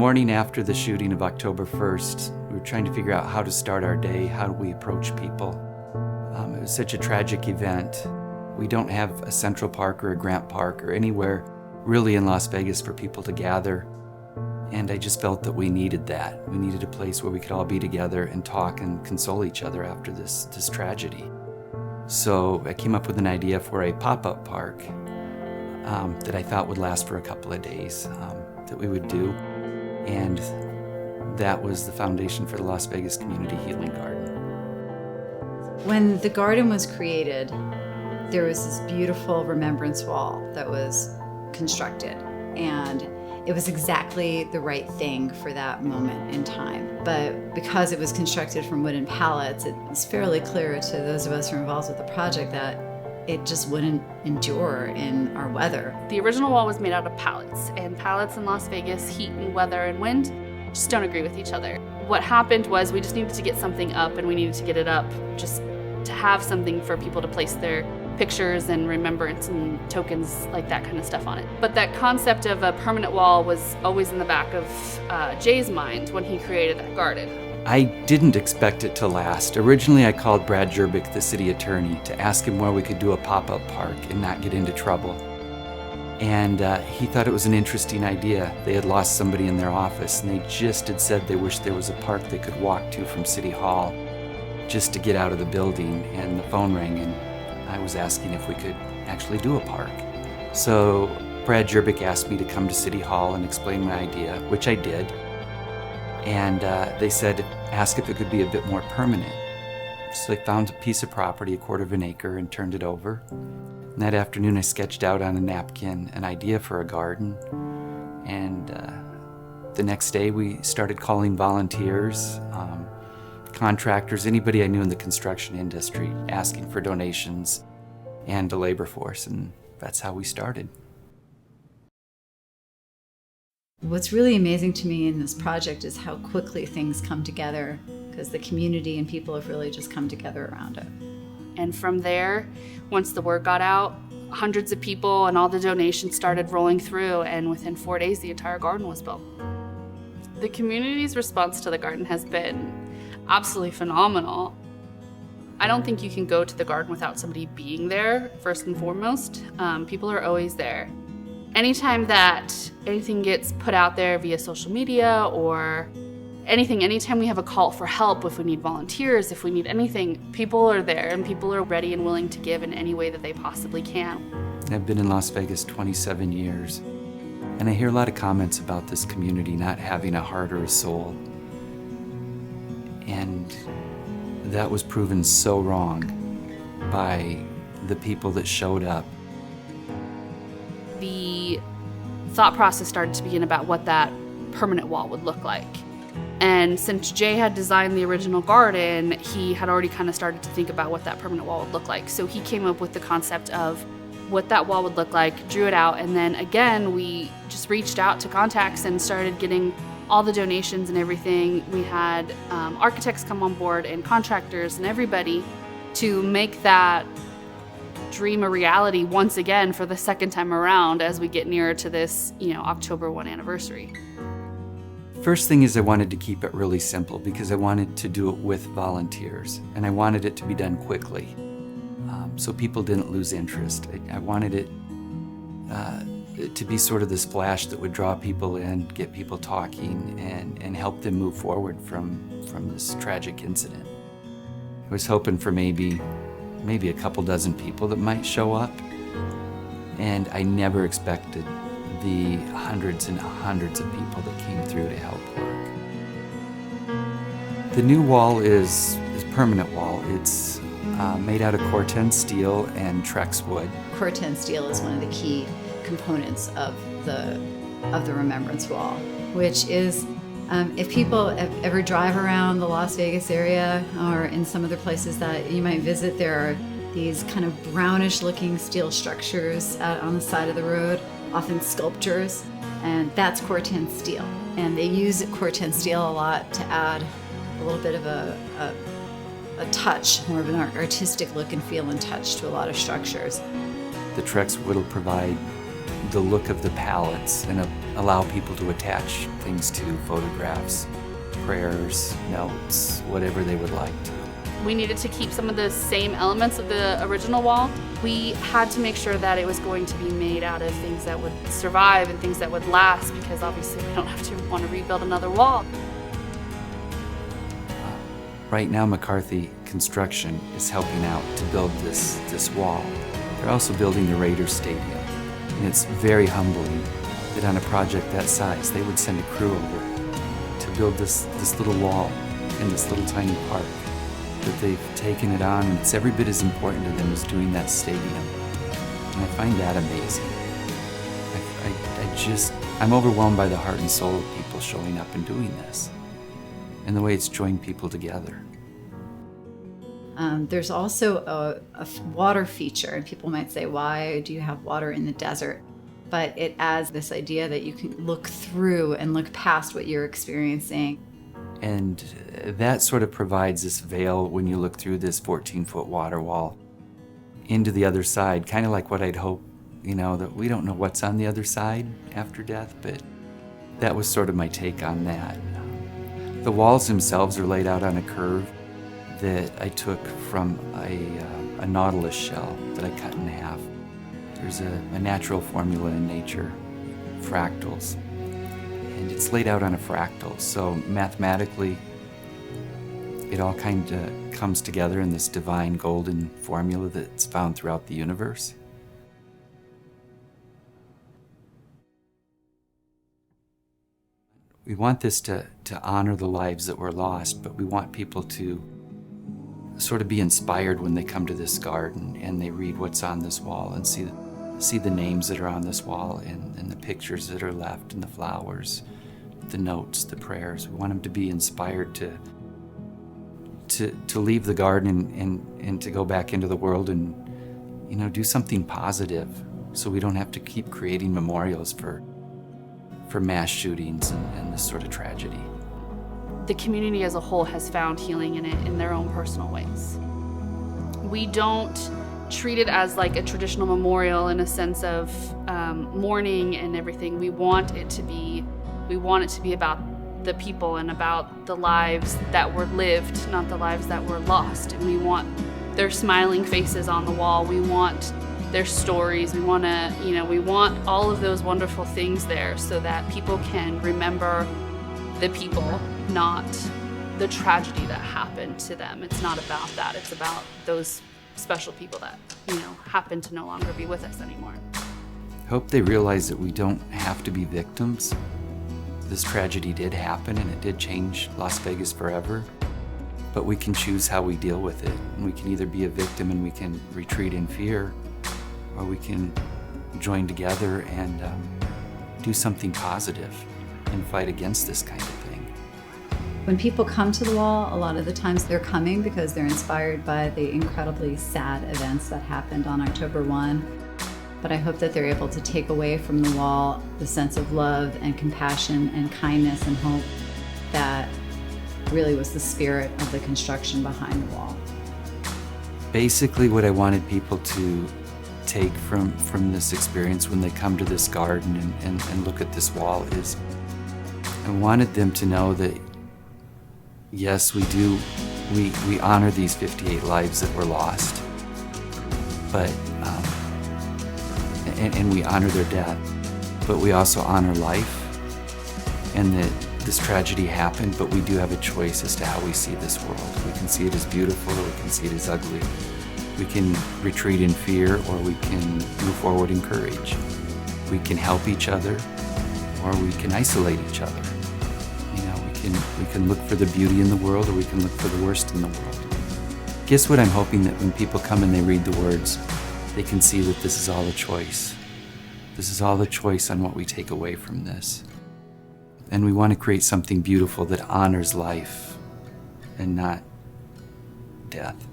morning after the shooting of October 1st, we were trying to figure out how to start our day, how do we approach people. It was such a tragic event. We don't have a Central Park or a Grant Park or anywhere really in Las Vegas for people to gather. And I just felt that we needed that. We needed a place where we could all be together and talk and console each other after this tragedy. So I came up with an idea for a pop-up park that I thought would last for a couple of days that we would do. And that was the foundation for the Las Vegas Community Healing Garden. When the garden was created, there was this beautiful remembrance wall that was constructed, and it was exactly the right thing for that moment in time. But because it was constructed from wooden pallets, it's fairly clear to those of us who are involved with the project that it just wouldn't endure in our weather. The original wall was made out of pallets, and pallets in Las Vegas, heat and weather and wind, just don't agree with each other. What happened was we just needed to get something up, and we needed to get it up just to have something for people to place their pictures and remembrance and tokens, like that kind of stuff on it. But that concept of a permanent wall was always in the back of Jay's mind when he created that garden. I didn't expect it to last. Originally, I called Brad Jerbick, the city attorney, to ask him where we could do a pop-up park and not get into trouble. And he thought it was an interesting idea. They had lost somebody in their office, and they just had said they wished there was a park they could walk to from City Hall just to get out of the building, and the phone rang, and I was asking if we could actually do a park. So Brad Jerbick asked me to come to City Hall and explain my idea, which I did. And they said, ask if it could be a bit more permanent. So they found a piece of property, a quarter of an acre, and turned it over. And that afternoon I sketched out on a napkin an idea for a garden. And the next day we started calling volunteers, contractors, anybody I knew in the construction industry, asking for donations and a labor force, and that's how we started. What's really amazing to me in this project is how quickly things come together, because the community and people have really just come together around it. And from there, once the word got out, hundreds of people and all the donations started rolling through, and within 4 days the entire garden was built. The community's response to the garden has been absolutely phenomenal. I don't think you can go to the garden without somebody being there, first and foremost. People are always there. Anytime that anything gets put out there via social media or anytime we have a call for help, if we need volunteers, if we need anything, people are there and people are ready and willing to give in any way that they possibly can. I've been in Las Vegas 27 years, and I hear a lot of comments about this community not having a heart or a soul. And that was proven so wrong by the people that showed up. The thought process started to begin about what that permanent wall would look like. And since Jay had designed the original garden, he had already kind of started to think about what that permanent wall would look like. So he came up with the concept of what that wall would look like, drew it out, and then again, we just reached out to contacts and started getting all the donations and everything. We had architects come on board and contractors and everybody to make that dream a reality once again for the second time around as we get nearer to this, October 1 anniversary. First thing is I wanted to keep it really simple because I wanted to do it with volunteers, and I wanted it to be done quickly so people didn't lose interest. I wanted it to be sort of the splash that would draw people in, get people talking, and help them move forward from this tragic incident. I was hoping for maybe a couple dozen people that might show up, and I never expected the hundreds and hundreds of people that came through to help work. The new wall is permanent wall. It's made out of Corten steel and Trex wood. Corten steel is one of the key components of the remembrance wall, which is if people ever drive around the Las Vegas area or in some other places that you might visit, there are these kind of brownish looking steel structures out on the side of the road, often sculptures, and that's Corten steel. And they use Corten steel a lot to add a little bit of a touch, more of an artistic look and feel and touch to a lot of structures. The Trex wood will provide the look of the palettes and allow people to attach things to photographs, prayers, notes, whatever they would like to. We needed to keep some of the same elements of the original wall. We had to make sure that it was going to be made out of things that would survive and things that would last, because obviously we don't have to want to rebuild another wall. Right now, McCarthy Construction is helping out to build this wall. They're also building the Raiders Stadium, and it's very humbling that on a project that size, they would send a crew over to build this little wall in this little tiny park. That they've taken it on, and it's every bit as important to them as doing that stadium. And I find that amazing. I'm overwhelmed by the heart and soul of people showing up and doing this, and the way it's joined people together. There's also a water feature, and people might say, why do you have water in the desert? But it adds this idea that you can look through and look past what you're experiencing. And that sort of provides this veil when you look through this 14-foot water wall into the other side, kind of like what I'd hope, that we don't know what's on the other side after death, but that was sort of my take on that. The walls themselves are laid out on a curve that I took from a nautilus shell that I cut in half. There's a natural formula in nature, fractals. And it's laid out on a fractal, so mathematically it all kind of comes together in this divine golden formula that's found throughout the universe. We want this to honor the lives that were lost, but we want people to sort of be inspired when they come to this garden and they read what's on this wall and see the names that are on this wall and the pictures that are left and the flowers, the notes, the prayers. We want them to be inspired to leave the garden and to go back into the world and do something positive, so we don't have to keep creating memorials for mass shootings and this sort of tragedy. The community as a whole has found healing in it in their own personal ways. We don't treat it as like a traditional memorial in a sense of mourning and everything. We want it to be about the people and about the lives that were lived, not the lives that were lost. And we want their smiling faces on the wall. We want their stories. We want all of those wonderful things there so that people can remember the people, not the tragedy that happened to them. It's not about that. It's about those special people that, happen to no longer be with us anymore. I hope they realize that we don't have to be victims. This tragedy did happen and it did change Las Vegas forever, but we can choose how we deal with it. And we can either be a victim and we can retreat in fear, or we can join together and do something positive and fight against this kind of thing. When people come to the wall, a lot of the times they're coming because they're inspired by the incredibly sad events that happened on October 1. But I hope that they're able to take away from the wall the sense of love and compassion and kindness and hope that really was the spirit of the construction behind the wall. Basically, what I wanted people to take from this experience when they come to this garden and look at this wall is, I wanted them to know that yes, we honor these 58 lives that were lost, but and we honor their death, but we also honor life, and that this tragedy happened, but we do have a choice as to how we see this world. We can see it as beautiful, or we can see it as ugly. We can retreat in fear, or we can move forward in courage. We can help each other, or we can isolate each other. We can look for the beauty in the world, or we can look for the worst in the world. Guess what I'm hoping that when people come and they read the words, they can see that this is all a choice. This is all a choice on what we take away from this. And we want to create something beautiful that honors life and not death.